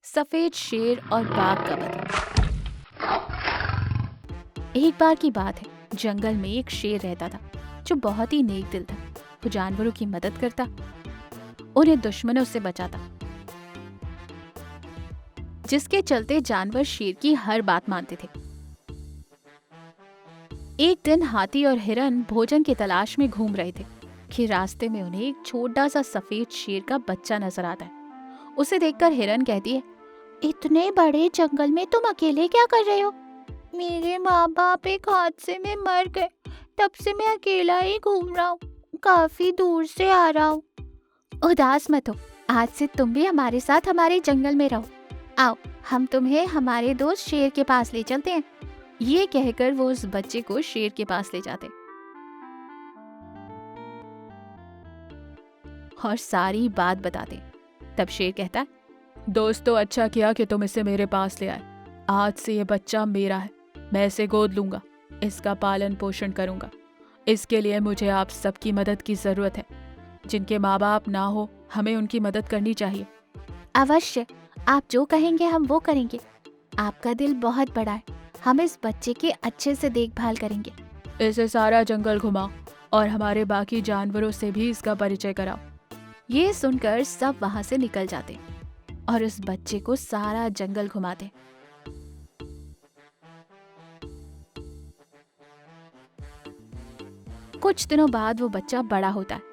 सफेद शेर और बाघ का बदला। एक बार की बात है, जंगल में एक शेर रहता था जो बहुत ही नेक दिल था। वो जानवरों की मदद करता, उन्हें दुश्मनों से बचाता, जिसके चलते जानवर शेर की हर बात मानते थे। एक दिन हाथी और हिरन भोजन की तलाश में घूम रहे थे कि रास्ते में उन्हें एक छोटा सा सफेद शेर का बच्चा नजर आता है। उसे देखकर हिरन कहती है, इतने बड़े जंगल में तुम अकेले क्या कर रहे हो? मेरे माँ बाप एक हादसे में मर गए, तब से मैं अकेला ही घूम रहा हूँ, काफी दूर से आ रहा हूँ। उदास मत हो, आज से तुम भी हमारे साथ हमारे जंगल में रहो। आओ, हम तुम्हें हमारे दोस्त शेर के पास ले चलते हैं। ये कहकर वो उस बच्चे को शेर के पास ले जाते और सारी बात बताते। तब शेर कहता है, दोस्तों, अच्छा किया कि तुम इसे मेरे पास ले आए। आज से ये बच्चा मेरा है, मैं इसे गोद लूंगा, इसका पालन पोषण करूंगा। इसके लिए मुझे आप सबकी मदद की जरूरत है। जिनके माँ बाप ना हो, हमें उनकी मदद करनी चाहिए। अवश्य, आप जो कहेंगे हम वो करेंगे। आपका दिल बहुत बड़ा है, हम इस बच्चे की अच्छे से देखभाल करेंगे। इसे सारा जंगल घुमाओ और हमारे बाकी जानवरों से भी इसका परिचय कराओ। ये सुनकर सब वहां से निकल जाते और उस बच्चे को सारा जंगल घुमाते। कुछ दिनों बाद वो बच्चा बड़ा होता है।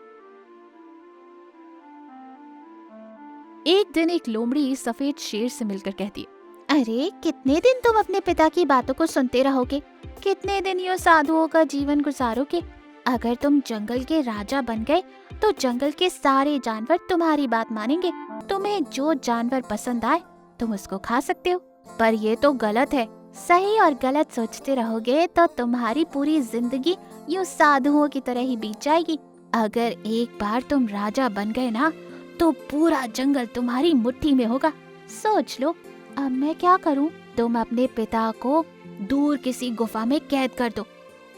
एक दिन एक लोमड़ी सफेद शेर से मिलकर कहती है, अरे कितने दिन तुम अपने पिता की बातों को सुनते रहोगे? कितने दिन ये साधुओं का जीवन गुजारोगे? अगर तुम जंगल के राजा बन गए तो जंगल के सारे जानवर तुम्हारी बात मानेंगे। तुम्हें जो जानवर पसंद आए तुम उसको खा सकते हो। पर ये तो गलत है। सही और गलत सोचते रहोगे तो तुम्हारी पूरी जिंदगी यूं साधुओं की तरह ही बीत जाएगी। अगर एक बार तुम राजा बन गए ना, तो पूरा जंगल तुम्हारी मुट्ठी में होगा। सोच लो, अब मैं क्या करूं? तुम अपने पिता को दूर किसी गुफा में कैद कर दो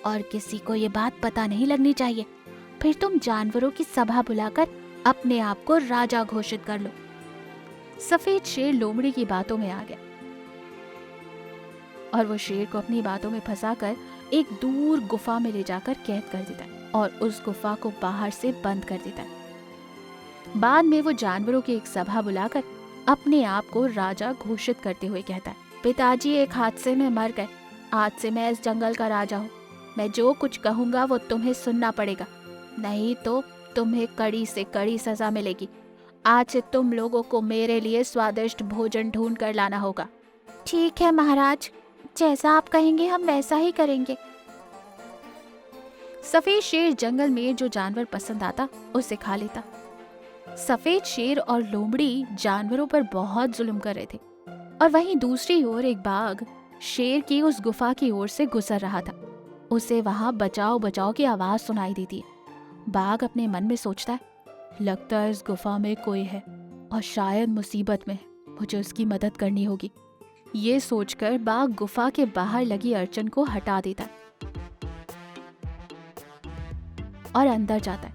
और किसी को ये बात पता नहीं लगनी चाहिए। फिर तुम जानवरों की सभा बुलाकर अपने आप को राजा घोषित कर लो। सफेद शेर लोमड़ी की बातों में आ गया और वो शेर को अपनी बातों में फंसाकर एक दूर गुफा में ले जाकर कैद कर देता है और उस गुफा को बाहर से बंद कर देता है। बाद में वो जानवरों की एक सभा बुलाकर अपने आप को राजा घोषित करते हुए कहता है, पिताजी एक हादसे में मर गए। आज से मैं इस जंगल का राजा हूँ। मैं जो कुछ कहूँगा वो तुम्हें सुनना पड़ेगा, नहीं तो तुम्हें कड़ी से कड़ी सजा मिलेगी। आज से तुम लोगों को मेरे लिए स्वादिष्ट भोजन ढूंढ कर लाना होगा। ठीक है महाराज, जैसा आप कहेंगे हम वैसा ही करेंगे। सफेद शेर जंगल में जो जानवर पसंद आता उसे खा लेता। सफेद शेर और लोमड़ी जानवरों पर बहुत जुल्म कर रहे थे और वहीं दूसरी ओर एक बाघ शेर की उस गुफा की ओर से गुजर रहा था। उसे वहां बचाओ बचाओ की आवाज सुनाई देती है। बाघ अपने मन में सोचता है, लगता है इस गुफा में कोई है और शायद मुसीबत में है, मुझे उसकी मदद करनी होगी। ये सोचकर बाघ गुफा के बाहर लगी अड़चन को हटा देता है और अंदर जाता है।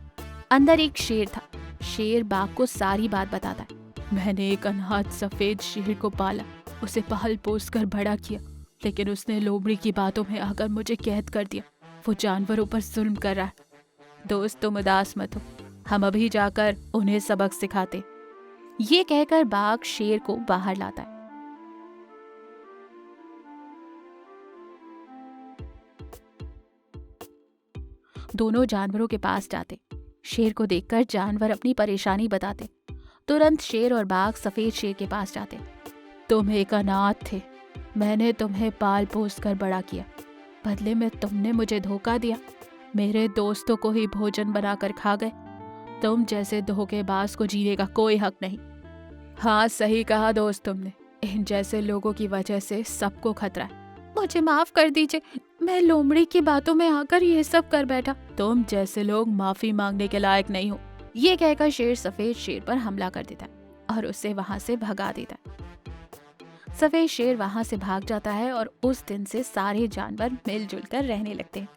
अंदर एक शेर था। शेर बाघ को सारी बात बताता है। मैंने एक अनाथ सफेद शेर को पाला, उसे पाल पोस कर बड़ा किया, लेकिन उसने लोमड़ी की बातों में आकर मुझे कैद कर दिया। वो जानवरों पर जुल्म कर रहा है। दोस्त, तुम उदास मत हो, हम अभी जाकर उन्हें सबक सिखाते। ये कहकर बाघ शेर को बाहर लाता है। दोनों जानवरों के पास जाते। शेर को देखकर जानवर अपनी परेशानी बताते। तुरंत शेर और बाघ सफेद शेर के पास जाते। तुम एक अनाथ थे, मैंने तुम्हें पाल पोस कर बड़ा किया, बदले में तुमने मुझे धोखा दिया, मेरे दोस्तों को ही भोजन बनाकर खा गए। तुम जैसे धोखेबाज को जीने का कोई हक नहीं। हाँ, सही कहा दोस्त तुमने, इन जैसे लोगों की वजह से सबको खतरा है। मुझे माफ कर दीजिए, मैं लोमड़ी की बातों में आकर ये सब कर बैठा। तुम जैसे लोग माफी मांगने के लायक नहीं हो। ये कहकर शेर सफेद शेर पर हमला कर देता है और उसे वहां से भगा देता है। सफेद शेर वहां से भाग जाता है और उस दिन से सारे जानवर मिलजुल कर रहने लगते हैं।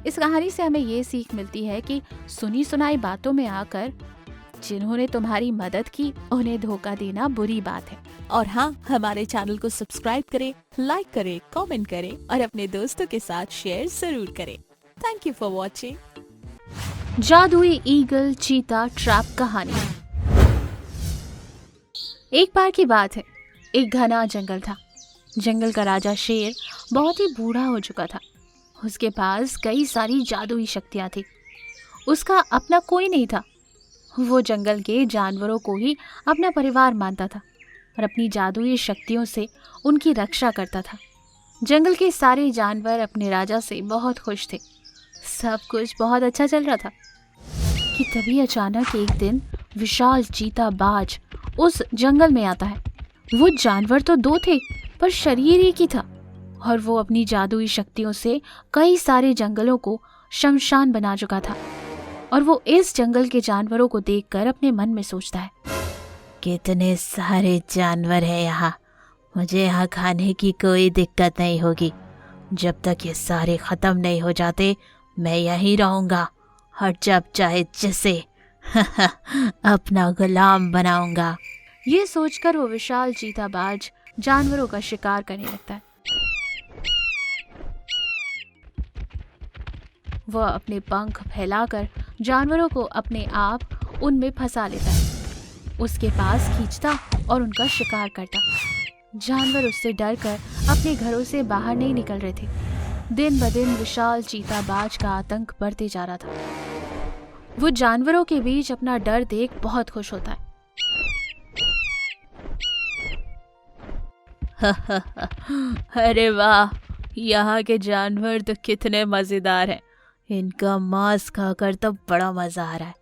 इस कहानी से हमें ये सीख मिलती है कि सुनी सुनाई बातों में आकर जिन्होंने तुम्हारी मदद की उन्हें धोखा देना बुरी बात है। और हाँ, हमारे चैनल को सब्सक्राइब करें, लाइक करें, कमेंट करें और अपने दोस्तों के साथ शेयर जरूर करें। Thank you for watching. जादुई ईगल चीता ट्रैप कहानी। एक बार की बात है, एक घना जंगल था। जंगल का राजा शेर बहुत ही बूढ़ा हो चुका था। उसके पास कई सारी जादुई शक्तियां थी। उसका अपना कोई नहीं था। वो जंगल के जानवरों को ही अपना परिवार मानता था और अपनी जादुई शक्तियों से उनकी रक्षा करता था। जंगल के सारे जानवर अपने राजा से बहुत खुश थे। सब कुछ बहुत अच्छा चल रहा था कि तभी अचानक एक दिन विशाल चीता बाज उस जंगल में आता है। वो जानवर तो दो थे पर शरीर एक ही था और वो अपनी जादुई शक्तियों से कई सारे जंगलों को शमशान बना चुका था। और वो इस जंगल के जानवरों को देखकर अपने मन में सोचता है, कितने सारे जानवर हैं यहाँ। मुझे यहाँ खाने की कोई दिक्कत नहीं होगी। जब तक ये सारे खत्म नहीं हो जाते मैं यहीं रहूंगा और जब चाहे जिसे अपना गुलाम बनाऊंगा। ये सोचकर वो विशाल चीताबाज जानवरों का शिकार करने लगता है। वह अपने पंख फैलाकर जानवरों को अपने आप उनमें फंसा लेता है, उसके पास खींचता और उनका शिकार करता। जानवर उससे डरकर अपने घरों से बाहर नहीं निकल रहे थे। दिन ब दिन विशाल चीताबाज का आतंक बढ़ते जा रहा था। वो जानवरों के बीच अपना डर देख बहुत खुश होता है। अरे वाह, यहाँ के जानवर तो कितने मजेदार हैं। इनका मांस खाकर तो बड़ा मजा आ रहा है।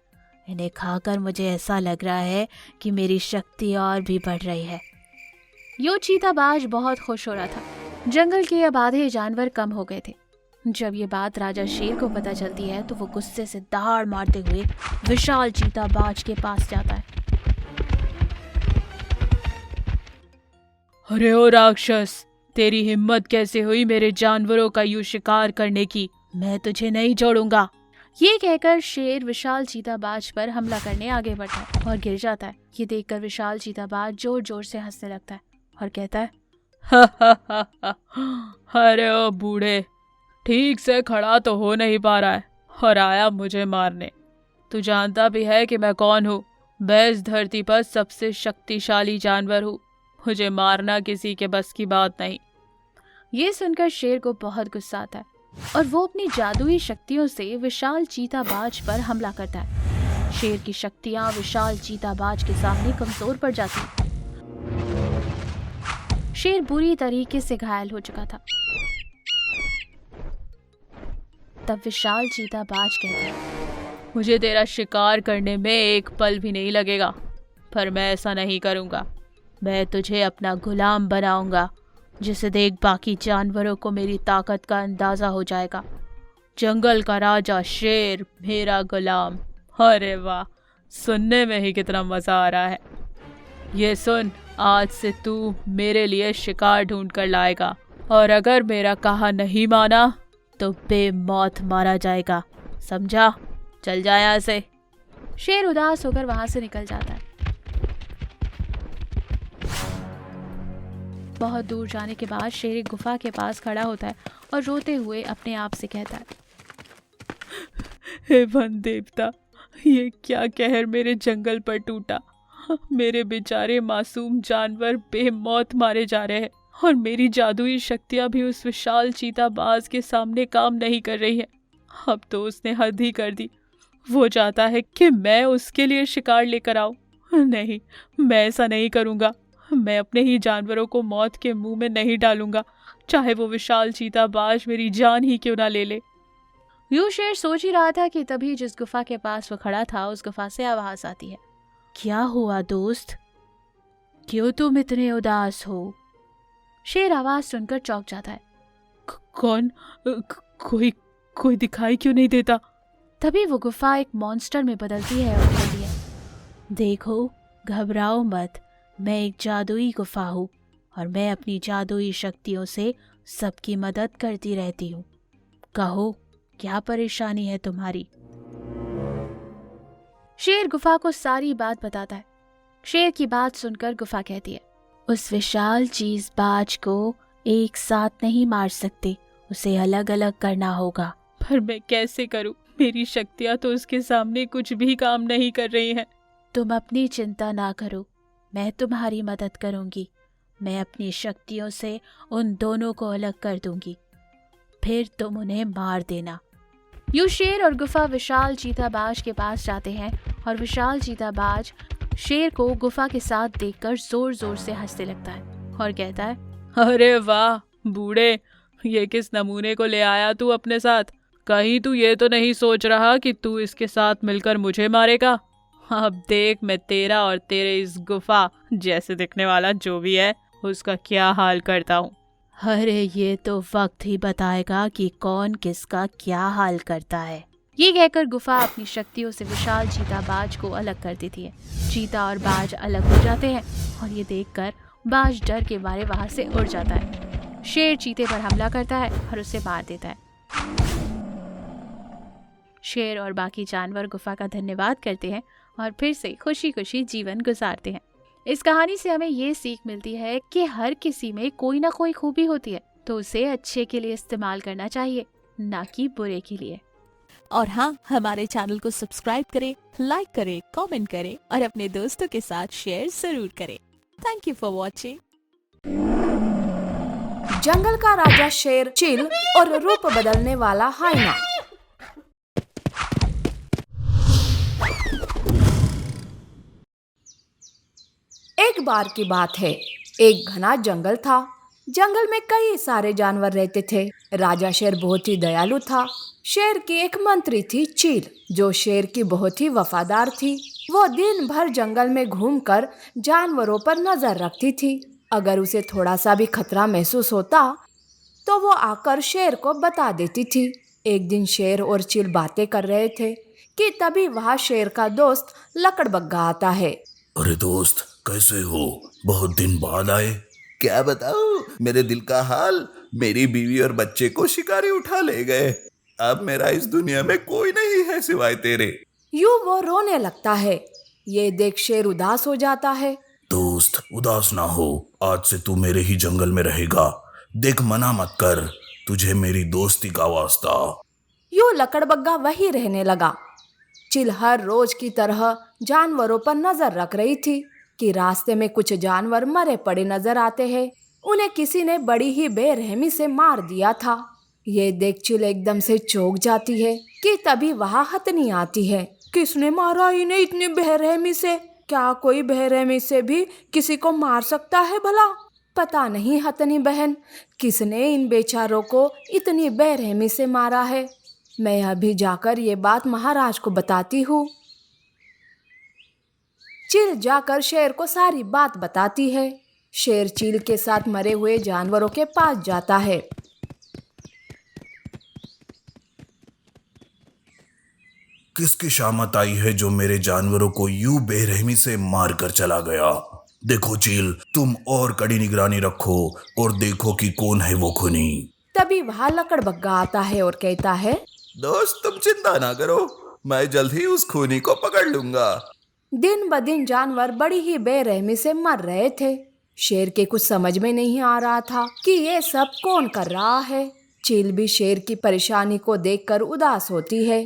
इन्हें खाकर मुझे ऐसा लग रहा है कि मेरी शक्ति और भी बढ़ रही है। यो चीताबाज बहुत खुश हो रहा था। जंगल के अब आधे जानवर कम हो गए थे। जब ये बात राजा शेर को पता चलती है तो वो गुस्से से दहाड़ मारते हुए विशाल चीताबाज के पास जाता है। अरे ओ राक्षस, तेरी हिम्मत कैसे हुई मेरे जानवरों का यूं शिकार करने की? मैं तुझे नहीं छोड़ूंगा। ये कहकर शेर विशाल चीताबाज पर हमला करने आगे बढ़ता है और गिर जाता है। ये देखकर विशाल चीताबाज जोर जोर से हंसने लगता है और कहता है, अरे ओ बूढ़े, ठीक से खड़ा तो हो नहीं पा रहा है और आया मुझे मारने। तू जानता भी है कि मैं कौन हूँ? मैं इस धरती पर सबसे शक्तिशाली जानवर हूँ। मुझे मारना किसी के बस की बात नहीं। ये सुनकर शेर को बहुत गुस्सा आता है और वो अपनी जादुई शक्तियों से विशाल चीताबाज पर हमला करता है। शेर की शक्तियां विशाल चीताबाज के सामने कमजोर पड़ जाती हैं। शेर बुरी तरीके से घायल हो चुका था। तब विशाल चीताबाज कहता है, मुझे तेरा शिकार करने में एक पल भी नहीं लगेगा, पर मैं ऐसा नहीं करूँगा। मैं तुझे अपना गुलाम बनाऊंगा, जिसे देख बाकी जानवरों को मेरी ताकत का अंदाजा हो जाएगा। जंगल का राजा शेर मेरा गुलाम। अरे वाह, सुनने में ही कितना मजा आ रहा है। ये सुन, आज से तू मेरे लिए शिकार ढूंढ कर लाएगा और अगर मेरा कहा नहीं माना तो बेमौत मारा जाएगा, समझा? चल जा यहाँ से। शेर उदास होकर वहां से निकल जाता है। बहुत दूर जाने के बाद शेर एक गुफा के पास खड़ा होता है और रोते हुए अपने आप से कहता है, हे वन देवता, ये क्या कहर मेरे जंगल पर टूटा। मेरे बेचारे मासूम जानवर बेमौत मारे जा रहे हैं और मेरी जादुई शक्तियां भी उस विशाल चीताबाज के सामने काम नहीं कर रही है। अब तो उसने हद ही कर दी। वो चाहता है कि मैं उसके लिए शिकार लेकर आऊं। नहीं, मैं ऐसा नहीं करूंगा। मैं अपने ही जानवरों को मौत के मुंह में नहीं डालूंगा, चाहे वो विशाल चीताबाज मेरी जान ही क्यों ना ले ले। यूं शेर सोच ही रहा था कि तभी जिस गुफा के पास वो खड़ा था उस गुफा से आवाज आती है, क्या हुआ दोस्त? क्यों तुम इतने उदास हो? शेर आवाज सुनकर चौंक जाता है। कौन? कोई दिखाई क्यों नहीं देता? तभी वो गुफा एक मॉन्स्टर में बदलती है और कहती है, देखो, घबराओ मत। मैं एक जादुई गुफा हूँ और मैं अपनी जादुई शक्तियों से सबकी मदद करती रहती हूँ। कहो, क्या परेशानी है तुम्हारी? शेर गुफा को सारी बात बताता है। शेर की बात सुनकर गुफा कहती है, उस विशाल चीज बाज को एक साथ नहीं मार सकते, उसे अलग अलग करना होगा। पर मैं कैसे करूं? मेरी शक्तियां तो उसके सामने कुछ भी काम नहीं कर रही हैं। तुम अपनी चिंता ना करो, मैं तुम्हारी मदद करूंगी। मैं अपनी शक्तियों से उन दोनों को अलग कर दूंगी, फिर तुम उन्हें मार देना। यूं शेर और गुफा विशाल चीताबाज के पास जाते हैं और विशाल चीताबाज शेर को गुफा के साथ देखकर जोर जोर से हंसने लगता है और कहता है, अरे वाह बूढ़े, ये किस नमूने को ले आया तू अपने साथ? कहीं तू ये तो नहीं सोच रहा कि तू इसके साथ मिलकर मुझे मारेगा? अब देख मैं तेरा और तेरे इस गुफा जैसे दिखने वाला जो भी है उसका क्या हाल करता हूँ। अरे ये तो वक्त ही बताएगा कि कौन किसका क्या हाल करता है। ये कहकर गुफा अपनी शक्तियों से विशाल चीताबाज को अलग कर देती है। चीता और बाज अलग हो जाते हैं और ये देखकर बाज डर के मारे वहां से उड़ जाता है। शेर चीते पर हमला करता है और उसे मार देता है। शेर और बाकी जानवर गुफा का धन्यवाद करते हैं और फिर से खुशी खुशी जीवन गुजारते हैं। इस कहानी से हमें ये सीख मिलती है कि हर किसी में कोई ना कोई खूबी होती है, तो उसे अच्छे के लिए इस्तेमाल करना चाहिए, ना कि बुरे के लिए। और हाँ, हमारे चैनल को सब्सक्राइब करें, लाइक करें, कमेंट करें और अपने दोस्तों के साथ शेयर जरूर करें। Thank you for watching. जंगल का राजा शेर, चील और रूप बदलने वाला हाइना। एक बार की बात है, एक घना जंगल था। जंगल में कई सारे जानवर रहते थे। राजा शेर बहुत ही दयालु था। शेर की एक मंत्री थी चील, जो शेर की बहुत ही वफादार थी। वो दिन भर जंगल में घूमकर जानवरों पर नजर रखती थी। अगर उसे थोड़ा सा भी खतरा महसूस होता तो वो आकर शेर को बता देती थी। एक दिन शेर और चील बातें कर रहे थे कि तभी वहाँ शेर का दोस्त लकड़बग्गा आता है। अरे दोस्त, कैसे हो? बहुत दिन बाद आए। क्या बताऊं मेरे दिल का हाल। मेरी बीवी और बच्चे को शिकारी उठा ले गए। अब मेरा इस दुनिया में कोई नहीं है सिवाय तेरे। यूं वो रोने लगता है। ये देख शेर उदास हो जाता है। दोस्त उदास ना हो, आज से तू मेरे ही जंगल में रहेगा। देख मना मत कर, तुझे मेरी दोस्ती का वास्ता। यूं लकड़बग्गा वही रहने लगा। चिल हर रोज की तरह जानवरों पर नजर रख रही थी कि रास्ते में कुछ जानवर मरे पड़े नजर आते हैं। उन्हें किसी ने बड़ी ही बेरहमी से मार दिया था। ये देख चिल एकदम से चौंक जाती है कि तभी वहाँ हथनी आती है। किसने मारा इन्हें इतनी बेरहमी से? क्या कोई बेरहमी से भी किसी को मार सकता है भला? पता नहीं हथनी बहन, किसने इन बेचारों को इतनी बेरहमी से मारा है। मैं अभी जाकर ये बात महाराज को बताती हूँ। चील जाकर शेर को सारी बात बताती है। शेर चील के साथ मरे हुए जानवरों के पास जाता है। किसकी शामत आई है जो मेरे जानवरों को यूं बेरहमी से मार कर चला गया? देखो चील, तुम और कड़ी निगरानी रखो और देखो कि कौन है वो खूनी। तभी वहाँ लकड़बग्गा आता है और कहता है, दोस्त तुम चिंता ना करो, मैं जल्द ही उस खूनी को पकड़ लूंगा। दिन ब दिन जानवर बड़ी ही बेरहमी से मर रहे थे। शेर के कुछ समझ में नहीं आ रहा था कि ये सब कौन कर रहा है। चील भी शेर की परेशानी को देखकर उदास होती है।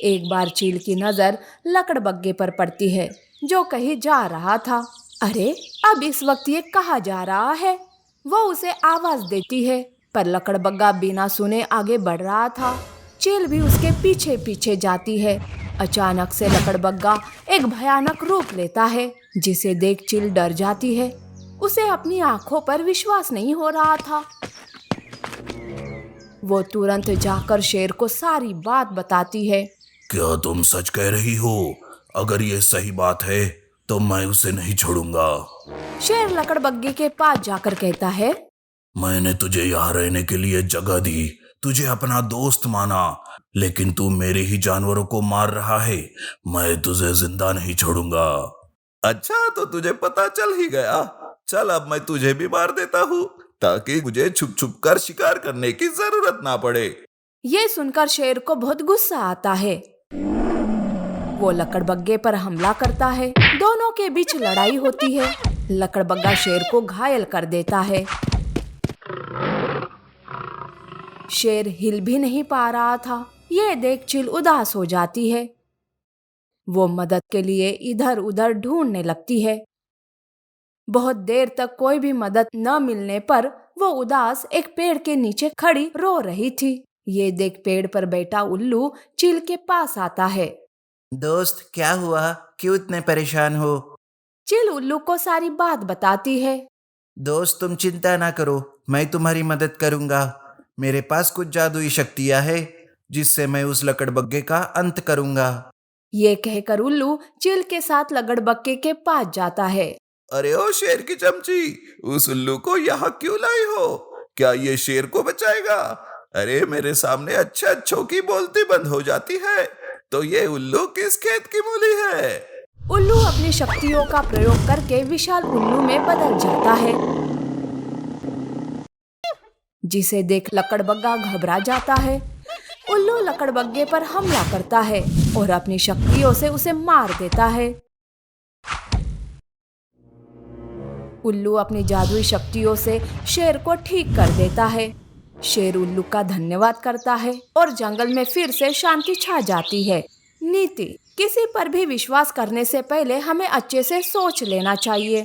एक बार चील की नजर लकड़बग्गे पर पड़ती है, जो कहीं जा रहा था। अरे अब इस वक्त ये कहाँ जा रहा है? वो उसे आवाज देती है, पर लकड़बग्गा बिना सुने आगे बढ़ रहा था। चील भी उसके पीछे पीछे जाती है। अचानक से लकड़बग्गा एक भयानक रूप लेता है, जिसे देख चील डर जाती है। उसे अपनी आंखों पर विश्वास नहीं हो रहा था। वो तुरंत जाकर शेर को सारी बात बताती है। क्या तुम सच कह रही हो? अगर ये सही बात है तो मैं उसे नहीं छोड़ूंगा। शेर लकड़बग्गे के पास जाकर कहता है, मैंने तुझे यहाँ रहने के लिए जगह दी, तुझे अपना दोस्त माना, लेकिन तू मेरे ही जानवरों को मार रहा है। मैं तुझे जिंदा नहीं छोड़ूंगा। अच्छा तो तुझे पता चल ही गया। चल अब मैं तुझे भी मार देता हूँ, ताकि मुझे छुप छुप कर शिकार करने की जरूरत ना पड़े। ये सुनकर शेर को बहुत गुस्सा आता है। वो लकड़बग्गे पर हमला करता है। दोनों के बीच लड़ाई होती है। लकड़बग्गा शेर को घायल कर देता है। शेर हिल भी नहीं पा रहा था। ये देख चील उदास हो जाती है। वो मदद के लिए इधर उधर ढूंढने लगती है। बहुत देर तक कोई भी मदद न मिलने पर वो उदास एक पेड़ के नीचे खड़ी रो रही थी। ये देख पेड़ पर बैठा उल्लू चील के पास आता है। दोस्त, क्या हुआ? क्यों इतने परेशान हो? चील उल्लू को सारी बात बताती है। दोस्त, तुम चिंता ना करो, मैं तुम्हारी मदद करूंगा। मेरे पास कुछ जादुई शक्तियां हैं जिससे मैं उस लकड़बग्गे का अंत करूंगा। ये कहकर उल्लू चील के साथ लकड़बग्गे के पास जाता है। अरे ओ शेर की चमची, उस उल्लू को यहाँ क्यों लाई हो? क्या ये शेर को बचाएगा? अरे मेरे सामने अच्छों की बोलती बंद हो जाती है, तो ये उल्लू किस खेत की मूली है? उल्लू अपनी शक्तियों का प्रयोग करके विशाल उल्लू में बदल जाता है, जिसे देख लकड़बग्गा घबरा जाता है। उल्लू लकड़बग्गे पर हमला करता है और अपनी शक्तियों से उसे मार देता है। उल्लू अपनी जादुई शक्तियों से शेर को ठीक कर देता है। शेर उल्लू का धन्यवाद करता है और जंगल में फिर से शांति छा जाती है। नीति: किसी पर भी विश्वास करने से पहले हमें अच्छे से सोच लेना चाहिए।